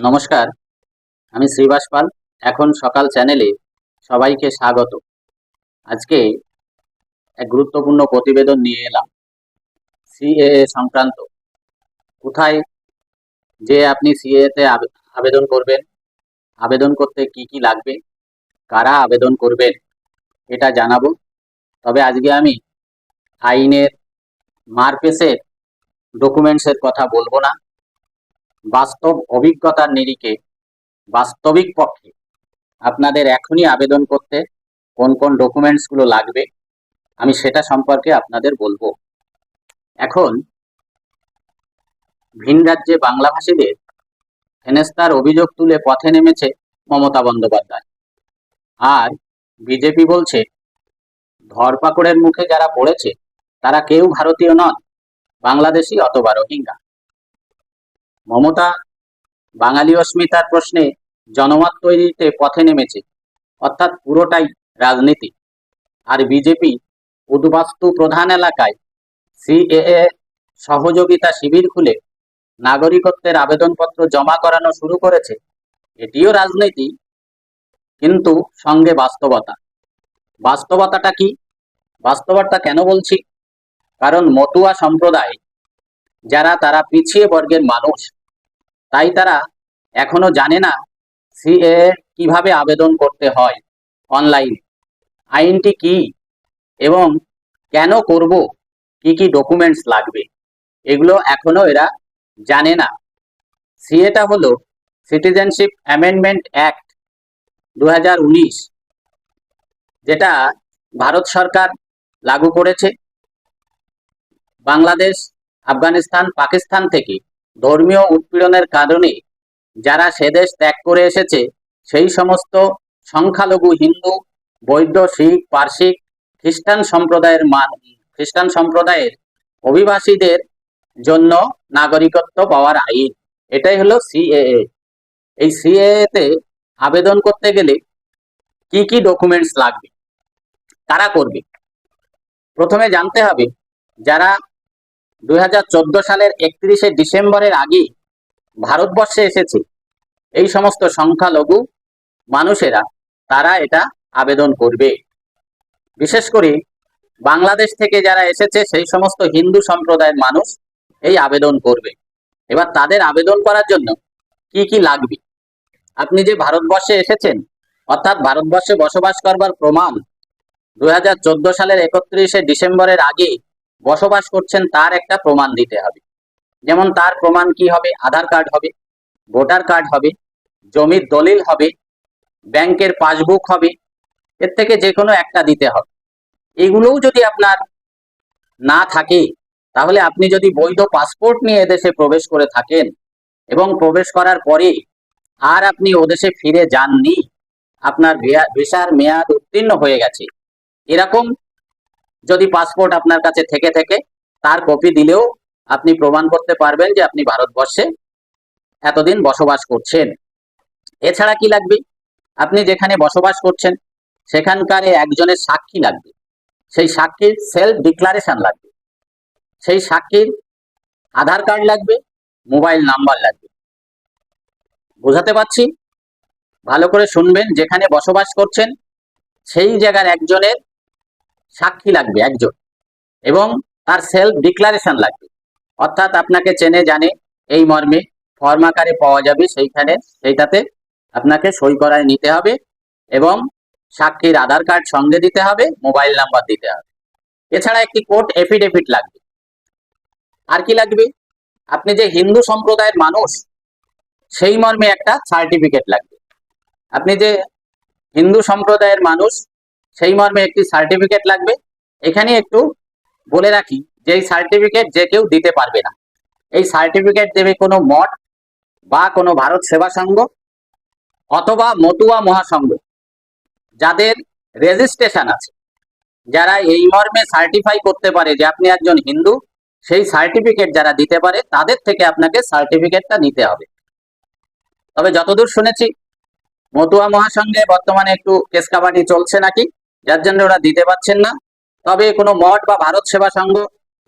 নমস্কার, আমি শ্রীবাস পাল। এখন সকাল চ্যানেলে সবাইকে স্বাগত। আজকে এক গুরুত্বপূর্ণ প্রতিবেদন নিয়ে এলাম সিএএ সংক্রান্ত। কোথায় যে আপনি সিএএ তে আবেদন করবেন, আবেদন করতে কি কি লাগবে, কারা আবেদন করবেন এটা জানাবো। তবে আজকে আমি আইনের মারপেসের ডকুমেন্টসের কথা বলবো না। বাস্তব অভিজ্ঞতার নিরিখে বাস্তবিক পক্ষে আপনাদের এখনই আবেদন করতে কোন কোন ডকুমেন্টসগুলো লাগবে আমি সেটা সম্পর্কে আপনাদের বলবো। এখন ভিন রাজ্যে বাংলাভাষীদের হেনস্থার অভিযোগ তুলে পথে নেমেছে মমতা বন্দ্যোপাধ্যায়। আর বিজেপি বলছে ধরপাকড়ের মুখে যারা পড়েছে তারা কেউ ভারতীয় নন, বাংলাদেশি অথবা রোহিঙ্গা। মমতা বাঙালি অস্মিতার প্রশ্নে জনমত তৈরিতে পথে নেমেছে, অর্থাৎ পুরোটাই রাজনীতি। আর বিজেপি উদ্বাস্তু প্রধান এলাকায় সিএএ সহযোগিতা শিবির খুলে নাগরিকত্বের আবেদনপত্র জমা করানো শুরু করেছে। এটিও রাজনীতি, কিন্তু সঙ্গে বাস্তবতা। বাস্তবতাটা কি? বাস্তবতা কেন বলছি? কারণ মতুয়া সম্প্রদায় যারা, তারা পিছিয়ে বর্গের মানুষ, তাই তারা এখনো জানে না সিএএ কিভাবে আবেদন করতে হয় অনলাইনে, আইনটি কি এবং কেন করব, কি কি ডকুমেন্টস লাগবে, এগুলো এখনো এরা জানে না। সিএটা হলো সিটিজেনশিপ অ্যামেন্ডমেন্ট অ্যাক্ট 2019, যেটা ভারত সরকার লাগু করেছে। বাংলাদেশ, আফগানিস্তান, পাকিস্তান থেকে ধর্মীয় উৎপীড়নের কারণে যারা সেদেশ ত্যাগ করে এসেছে, সেই সমস্ত সংখ্যালঘু হিন্দু, বৌদ্ধ, শিখ, পারসিক, খ্রিস্টান সম্প্রদায়ের অভিবাসীদের জন্য নাগরিকত্ব পাওয়ার আইন। এটাই হলো সিএএ। এই সিএএ তে আবেদন করতে গেলে কি কি ডকুমেন্টস লাগবে, কারা করবে? প্রথমে জানতে হবে যারা 2014 সালের 31শে ডিসেম্বরের আগে ভারতবর্ষে এসেছে, এই সমস্ত সংখ্যালঘু মানুষেরা, তারা এটা আবেদন করবে। বিশেষ করে বাংলাদেশ থেকে যারা এসেছে সেই সমস্ত হিন্দু সম্প্রদায়ের মানুষ এই আবেদন করবে। এবার তাদের আবেদন করার জন্য কি কি লাগবে? আপনি যে ভারতবর্ষে এসেছেন, অর্থাৎ ভারতবর্ষে বসবাস করবার প্রমাণ, 2014 সালের 31শে ডিসেম্বরের আগে বসবাস করছেন, তার একটা প্রমাণ দিতে হবে। যেমন তার প্রমাণ কি হবে? আধার কার্ড হবে, ভোটার কার্ড হবে, জমির দলিল হবে, ব্যাংকের পাসবুক হবে, এর থেকে যে কোনো একটা দিতে হবে। এগুলোও যদি আপনার না থাকে, তাহলে আপনি যদি বৈধ পাসপোর্ট নিয়ে এদেশে প্রবেশ করে থাকেন এবং প্রবেশ করার পরে আর আপনি ওদেশে ফিরে যাননি, আপনার ভিসার মেয়াদ উত্তীর্ণ হয়ে গেছে, এরকম যদি পাসপোর্ট আপনার কাছে থেকে থেকে তার কপি দিলেও আপনি প্রমাণ করতে পারবেন যে আপনি ভারতবর্ষে এতদিন বসবাস করছেন। এছাড়া কি লাগবে? আপনি যেখানে বসবাস করছেন সেখানকার একজনের সাক্ষী লাগবে। সেই সাক্ষীর সেলফ ডিক্লারেশন লাগবে। সেই সাক্ষীর আধার কার্ড লাগবে, মোবাইল নাম্বার লাগবে। বোঝাতে পারছি? ভালো করে শুনবেন। যেখানে বসবাস করছেন সেই জায়গার একজনের সাক্ষী লাগবে, একজন, এবং তার সেলফ ডিক্লারেশন লাগবে, অর্থাৎ আপনাকে চেনে জানে এই মর্মে ফর্ম আকারে পাওয়া যাবে, সেইটাতে আপনাকে সই করায় নিতে হবে এবং সাক্ষীর আধার কার্ড সঙ্গে দিতে হবে, মোবাইল নাম্বার দিতে হবে। এছাড়া একটি কোর্ট এফিডেভিট লাগবে। আর কি লাগবে? আপনি যে হিন্দু সম্প্রদায়ের মানুষ সেই মর্মে একটা সার্টিফিকেট লাগবে। আপনি যে হিন্দু সম্প্রদায়ের মানুষ সেই মর্মে একটি সার্টিফিকেট লাগবে। এখানে একটু বলে রাখি যে এই সার্টিফিকেট যে কেউ দিতে পারবে না। এই সার্টিফিকেট দেবে কোনো মঠ বা কোনো ভারত সেবা সংঘ অথবা মতুয়া মহাসংঘ, যাদের রেজিস্ট্রেশন আছে, যারা এই মর্মে সার্টিফাই করতে পারে যে আপনি একজন হিন্দু, সেই সার্টিফিকেট যারা দিতে পারে তাদের থেকে আপনাকে সার্টিফিকেটটা নিতে হবে। তবে যতদূর শুনেছি মতুয়া মহাসংঘে বর্তমানে একটু কেসকাবাটি চলছে নাকি, যার জন্য ওরা দিতে পারছেন না। তবে কোনো মঠ বা ভারত সেবা সংঘ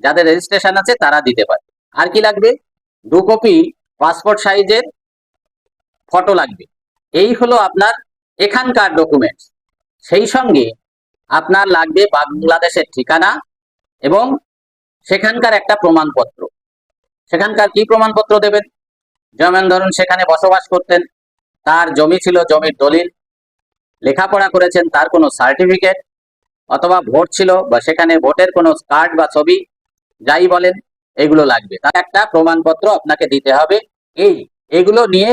যাদের রেজিস্ট্রেশন আছে তারা দিতে পারে। আর কি লাগবে? 2 কপি পাসপোর্ট সাইজের ফটো লাগবে। এই হলো আপনার এখানকার ডকুমেন্টস। সেই সঙ্গে আপনার লাগবে বাংলাদেশের ঠিকানা এবং সেখানকার একটা প্রমাণপত্র। সেখানকার কি প্রমাণপত্র দেবেন? যেমন ধরুন সেখানে বসবাস করতেন, তার জমি ছিল, জমির দলিল, লেখাপড়া করেছেন তার কোনো সার্টিফিকেট, অথবা ভোট ছিল বা সেখানে ভোটের কোনো কার্ড বা ছবি, যাই বলেন, এগুলো লাগবে। তার একটা প্রমাণপত্র আপনাকে দিতে হবে। এগুলো নিয়ে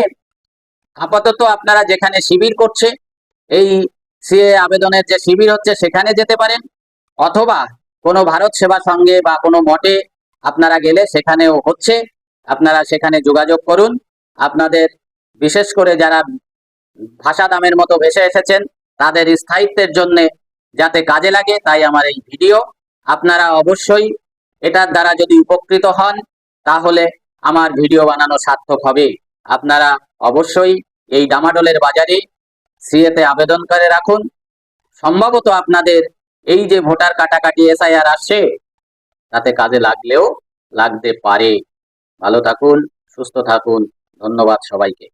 আপাতত আপনারা যেখানে শিবির করছে, এই সিএ আবেদনের যে শিবির হচ্ছে সেখানে যেতে পারেন, অথবা কোনো ভারত সেবা সঙ্গে বা কোনো মঠে আপনারা গেলে সেখানেও হচ্ছে, আপনারা সেখানে যোগাযোগ করুন। আপনাদের বিশেষ করে যারা ভাষা দামের মতো ভেসে এসেছেন তাদের স্থায়িত্বের জন্য যাতে কাজে লাগে, তাই আমার এই ভিডিও। আপনারা অবশ্যই এটার দ্বারা যদি উপকৃত হন তাহলে আমার ভিডিও বানানো সার্থক হবে। আপনারা অবশ্যই এই ডামাডোলের বাজারে সিএতে আবেদন করে রাখুন। সম্ভবত আপনাদের এই যে ভোটার কাটাকাটি এসআইআর আসছে তাতে কাজে লাগলেও লাগতে পারে। ভালো থাকুন, সুস্থ থাকুন। ধন্যবাদ সবাইকে।